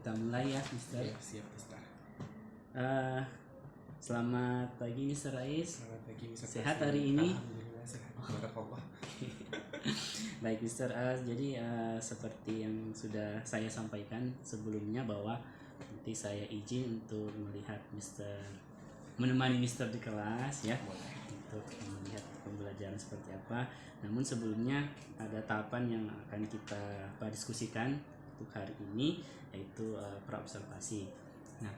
kita mulai ya, Mister. Ya, siap, Mister. Selamat pagi, Mister Rais. Selamat pagi, Mister. Sehat hari ini? Alhamdulillah sehat. Barakallah. Baik, Mister. Jadi seperti yang sudah saya sampaikan sebelumnya bahwa nanti saya izin untuk melihat Mister, menemani Mister di kelas ya, untuk melihat pembelajaran seperti apa. Namun sebelumnya ada tahapan yang akan kita diskusikan untuk hari ini, yaitu praobservasi. Nah,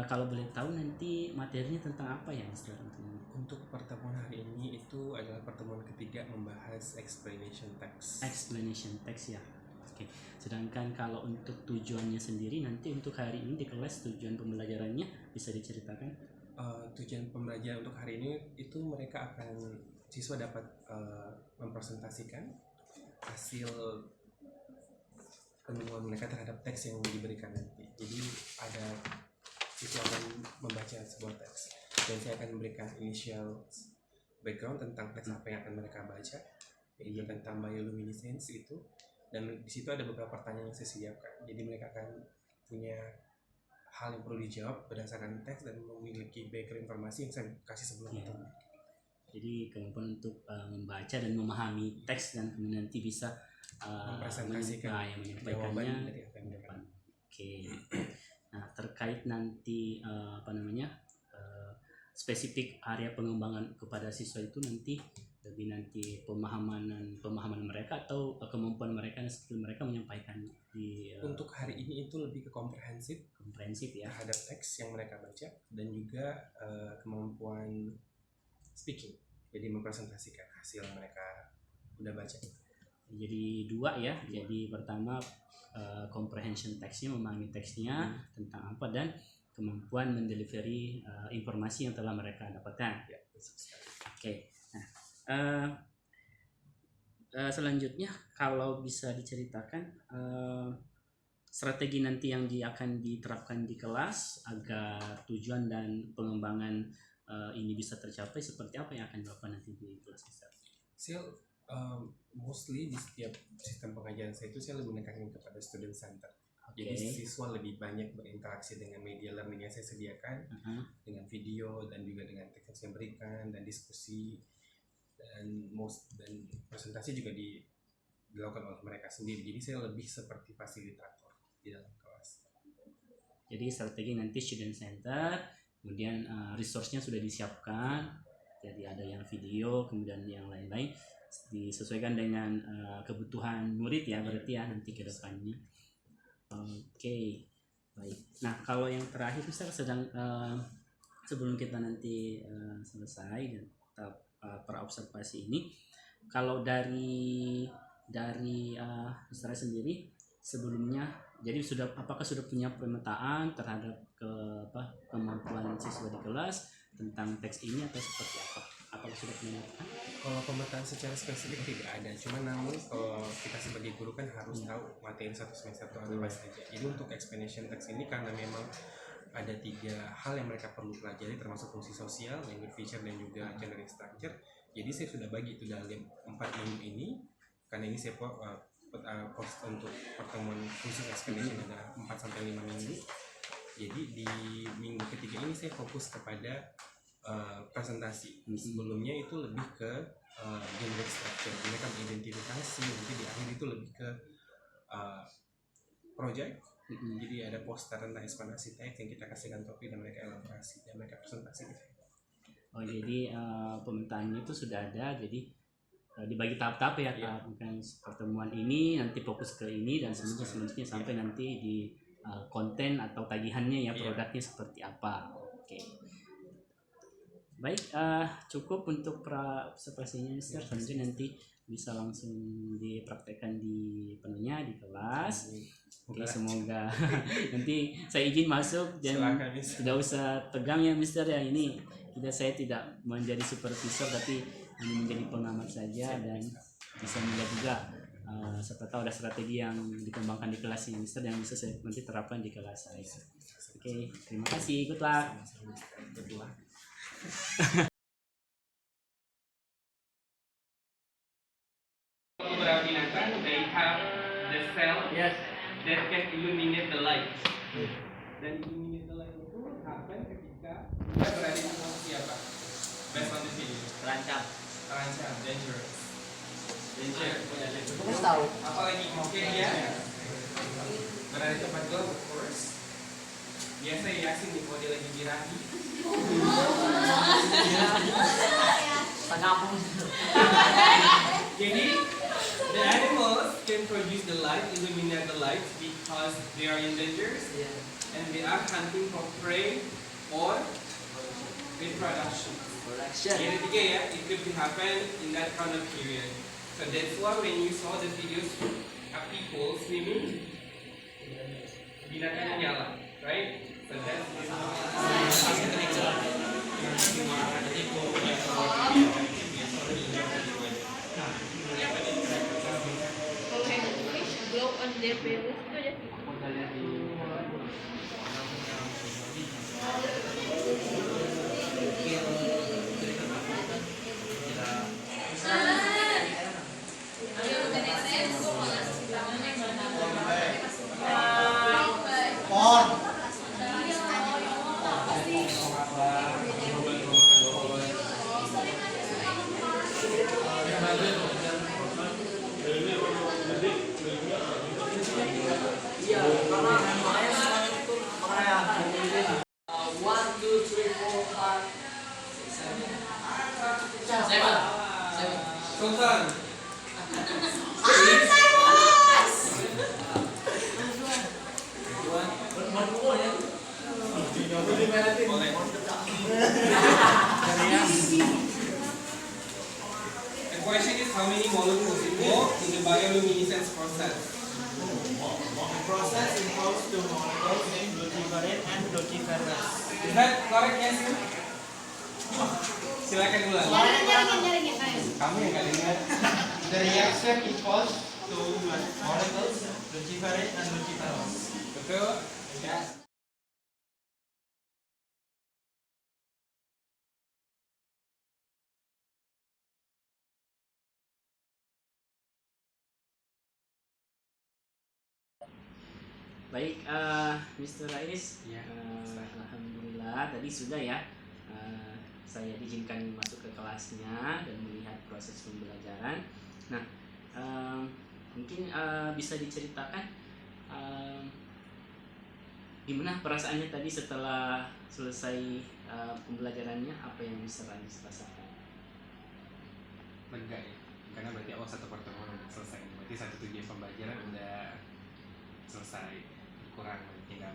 kalau boleh tahu nanti materinya tentang apa ya, Mister? Untuk pertemuan hari ini itu adalah pertemuan ketiga membahas explanation text. Explanation text ya. Oke. Sedangkan kalau untuk tujuannya sendiri nanti untuk hari ini di kelas tujuan pembelajarannya bisa diceritakan? Tujuan pembelajaran untuk hari ini itu siswa dapat mempresentasikan hasil penemuan mereka terhadap teks yang diberikan nanti. Jadi siswa akan membaca sebuah teks dan saya akan memberikan initial background tentang teks apa yang akan mereka baca, yaitu tentang bioluminescence itu, dan di situ ada beberapa pertanyaan yang saya sediakan. Jadi mereka akan punya hal yang perlu dijawab berdasarkan teks dan memiliki background informasi yang saya kasih sebelum itu. Jadi kemampuan untuk membaca dan memahami teks dan kemudian nanti bisa mempresentasikan menyampaikannya dari apa yang depan. Oke. Nah, terkait nanti spesifik area pengembangan kepada siswa itu nanti pemahaman mereka atau kemampuan mereka dan skill mereka menyampaikan di untuk hari ini itu lebih ke komprehensif ya terhadap teks yang mereka baca dan juga kemampuan speaking, jadi mempresentasikan hasil yang mereka udah baca. Jadi dua ya. Jadi pertama comprehension teksnya, memahami teksnya tentang apa, dan kemampuan mendelivery informasi yang telah mereka dapatkan. Ya, Oke. Nah, selanjutnya kalau bisa diceritakan strategi nanti yang akan diterapkan di kelas agar tujuan dan pengembangan ini bisa tercapai, seperti apa yang akan dilakukan nanti di kelas? Mostly di setiap sistem pengajaran saya itu saya lebih menekankan kepada student center. Okay. Jadi siswa lebih banyak berinteraksi dengan media learning yang saya sediakan, dengan video dan juga dengan teks yang saya berikan, dan diskusi dan presentasi juga dilakukan oleh mereka sendiri. Jadi saya lebih seperti fasilitator di dalam kelas. Jadi strategi nanti student center, kemudian resource-nya sudah disiapkan, jadi ada yang video, kemudian yang lain-lain disesuaikan dengan kebutuhan murid ya, berarti ya nanti ke depannya. Oke, baik. Nah, kalau yang terakhir Mister, sebelum kita nanti selesai dan praobservasi ini, kalau dari Mister sendiri sebelumnya, jadi apakah sudah punya pemetaan terhadap kemampuan siswa di kelas tentang teks ini atau seperti apa? Apakah sudah punya pemetaan? Kalau pemetaan secara spesifik tidak ada, namun kalau kita sebagai guru kan harus tahu materi satu semester itu apa saja. Jadi untuk explanation text ini karena memang ada 3 hal yang mereka perlu pelajari, termasuk fungsi sosial, language feature, dan juga generic structure. Jadi saya sudah bagi itu dalam 4 minggu ini, karena ini saya post untuk pertemuan khusus explanation ada 4-5 minggu. Jadi di minggu ketiga ini saya fokus kepada presentasi. Sebelumnya itu lebih ke generic structure, mereka mengidentifikasi, nanti di akhir itu lebih ke project. Jadi ada poster tentang eksplanasi teks yang kita kasihkan topik dan mereka elaborasi dan mereka presentasi. Jadi pemetaannya itu sudah ada, jadi dibagi tahap-tahap ya, bukan pertemuan ini nanti fokus ke ini dan selanjutnya sampai nanti di konten atau tagihannya ya, produknya seperti apa. Oke. Baik, cukup untuk praobservasinya Mister. Selanjutnya nanti bisa langsung dipraktekkan di penuhnya di kelas. Oke, semoga nanti saya izin masuk dan tidak usah tegang ya Mister ya. Ini saya tidak menjadi supervisor tapi hanya menjadi pengamat saja dan bisa melihat juga siapa tahu ada strategi yang dikembangkan di kelas ini Mister yang bisa saya nanti terapkan di kelas saya. Oke, terima kasih. Good luck. Beberapa binatang, they have the cell that can illuminate the light. Dan illuminated light itu happen ketika dia berada di posisi apa? Based on the video. Terancam. Dangerous. Kita tahu. Apalagi oke dia berada di tempat gelap, of course. Biasa Yasin nih kalau dia lagi birahi. Tengapung. Jadi the animals can produce the light, illuminate the light because they are in danger and they are hunting for prey or reproduction. Yang ketiga ya, it could happen in that kind of period. So that's why when you saw the videos of people swimming, binatangnya nyala, right? So that's Glow on their belly itu aja. Sultan. The question is how many molecules involved in the bioluminescence process? The process involves two molecules named luciferin and luciferase. Is that correct, yes? Silakan ulang. Kamu yang nggak dengar. The reaction involves two molecules, luciferin and luciferase. Betul? Baik, Mr. Rais, Ya. alhamdulillah tadi sudah ya. Saya diizinkan masuk ke kelasnya dan melihat proses pembelajaran. Nah, mungkin bisa diceritakan gimana perasaannya tadi setelah selesai pembelajarannya, apa yang Mr. Rais rasakan? Lega ya, karena berarti satu pertemuan udah selesai. Berarti satu tujuan pembelajaran udah selesai, kurang tinggal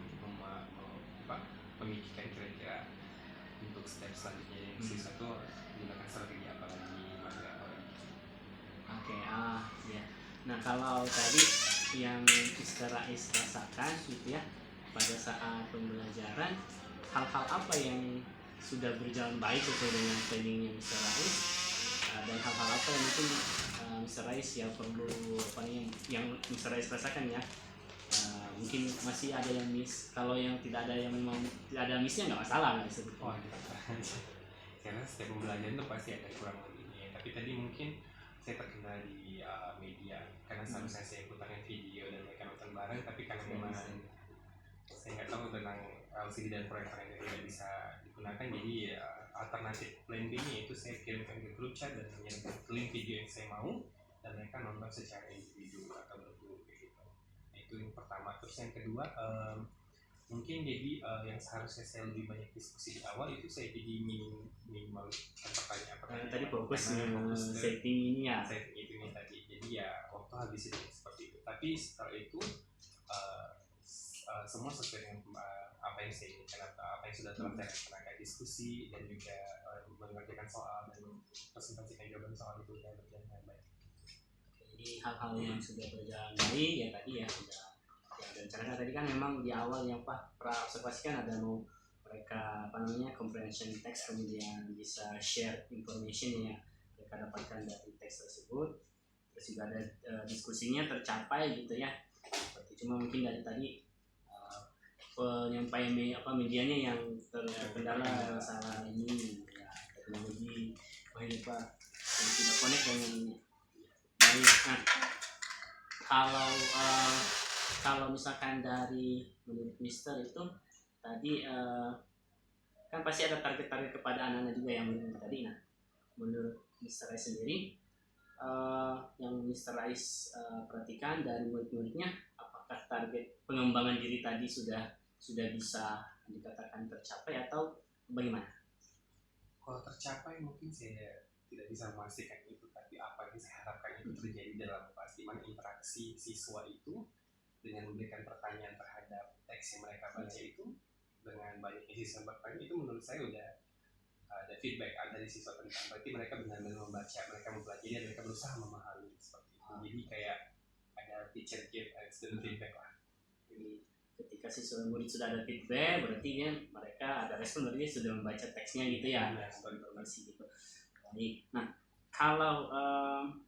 memikirkan kira-kira untuk step selanjutnya yang siswa itu gunakan strategi apa lagi, materi apa lagi. Oke, ya. Nah, kalau tadi yang Mr. Rais rasakan gitu ya pada saat pembelajaran, hal-hal apa yang sudah berjalan baik sesuai dengan planningnya Mr. Rais, dan hal-hal apa yang mungkin Mr. Rais ya perlu apa nih yang Mr. Rais rasakan ya, mungkin masih ada yang miss. Kalau yang tidak ada, yang memang tidak ada missnya nggak masalah, nggak disebut. Oh, karena setiap pembelajaran itu pasti ada kurang lebihnya. Tapi tadi mungkin saya terkendala di media karena seharusnya saya putarkan video dan mereka nonton bareng, tapi karena memang saya nggak tahu tentang LCD dan proyektor yang tidak bisa digunakan, jadi alternatif plan B-nya itu saya kirimkan ke grup chat dan menyiapkan link video yang saya mau dan mereka nonton secara individu atau bergrup gitu. Itu yang pertama. Terus yang kedua, mungkin jadi yang seharusnya saya lebih banyak diskusi di awal itu saya jadi minimal pertanyaan Tadi fokus setting ini ya. Setting itu nih tadi. Jadi ya waktu habis itu seperti itu. Tapi setelah itu semua sesuai dengan apa yang saya inginkan, apa yang sudah telah saya laksanakan, diskusi dan juga mengerjakan soal dan presentasikan jawaban soal itu dan berjalan dengan baik. Jadi hal-hal yang sudah berjalan baik ya tadi ya sudah ya, dan caranya tadi kan memang di awal yang observasikan ada mau mereka comprehension text, kemudian bisa share information yang mereka dapatkan dari teks tersebut, terus juga ada diskusinya tercapai gitu ya. Seperti cuma mungkin dari tadi penyampaian medianya yang terkendala masalah ini ya, teknologi yang tidak connect dengan baik. Nah, kalau misalkan dari menurut Mister itu tadi kan pasti ada target-target kepada anak-anak juga yang menurut tadi. Nah, menurut Mister Rais sendiri yang Mister Rais perhatikan dari murid-muridnya, apakah target pengembangan diri tadi sudah bisa dikatakan tercapai atau bagaimana? Kalau tercapai mungkin saya tidak bisa memastikan itu, tapi apa yang saya harapkan itu terjadi dalam kelas, di mana interaksi siswa itu dengan memberikan pertanyaan terhadap teks yang mereka baca itu, dengan banyaknya siswa bertanya itu, menurut saya udah ada feedback dari siswa tentang berarti mereka benar-benar membaca, mereka mempelajari, dan mereka berusaha memahami seperti itu. Jadi kayak ada teacher give and student feedback lah. Jadi ketika siswa murid sudah ada feedback, berarti kan mereka ada respon, berarti sudah membaca teksnya gitu ya, informasi gitu. Baik. Nah, kalau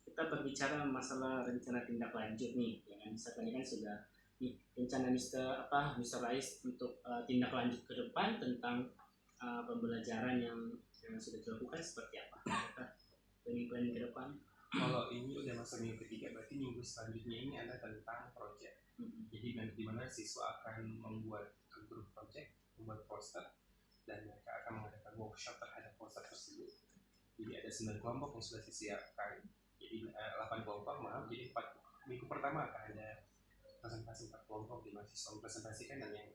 kita berbicara masalah rencana tindak lanjut nih, ya kan, misalkan ini kan sudah nih, rencana Mister Rais untuk tindak lanjut ke depan tentang pembelajaran yang sudah dilakukan seperti apa? Planning ke depan? Kalau ini udah masuk minggu ketiga, berarti minggu selanjutnya ini ada tentang project. Jadi di mana siswa akan membuat grup project, membuat poster, dan mereka akan mengadakan workshop terhadap poster tersebut. Jadi ada 9 kelompok yang sudah disiapkan. Jadi 8 kelompok, jadi 4 minggu pertama akan ada presentasi 4 kelompok di mana siswa mempresentasikan, dan yang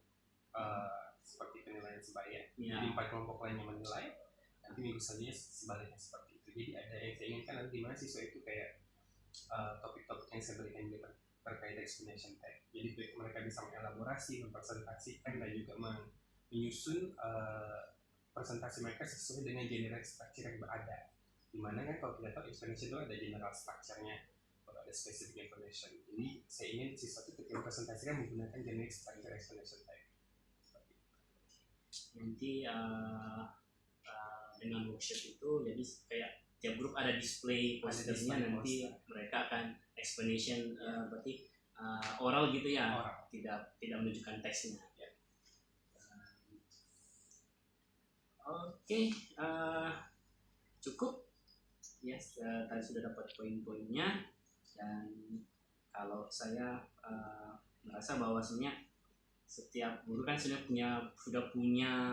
seperti penilaian sebaya. Jadi 4 kelompok lainnya menilai. Nanti minggu selanjutnya sebaliknya seperti itu. Jadi ada yang saya inginkan nanti di mana siswa itu kayak topik-topik yang saya berikan juga terkait explanation tag. Jadi mereka bisa mengelaborasi, mempresentasikan, dan juga menyusun presentasi mereka sesuai dengan general structure yang berada. Dimana kan kalau kita tahu explanation itu ada general structure-nya, kalau ada specific information. Jadi saya ingin siswa itu ketika mempresentasikan menggunakan general structure explanation tag. Nanti dengan workshop itu jadi kayak tiap grup ada display posternya, nanti mereka akan explanation berarti oral gitu ya, tidak menunjukkan teksnya ya. Oke, cukup ya, tadi sudah dapat poin-poinnya, dan kalau saya merasa bahwasanya setiap guru kan sudah punya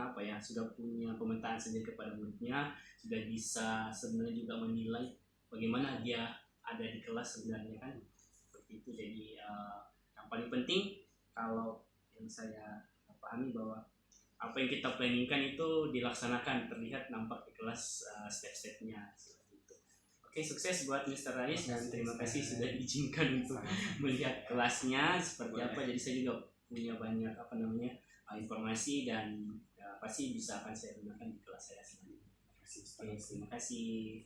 pemetaan sendiri kepada muridnya, sudah bisa sebenarnya juga menilai bagaimana dia ada di kelas sebenarnya kan, seperti itu. Jadi yang paling penting kalau yang saya pahami bahwa apa yang kita planningkan itu dilaksanakan, terlihat nampak di kelas step-stepnya seperti itu. Oke, sukses buat Mr. Rais, dan terima kasih sudah diizinkan untuk melihat kelasnya seperti apa. Jadi saya juga punya banyak informasi, dan pasti bisa akan saya gunakan di kelas saya selanjutnya. Terima kasih.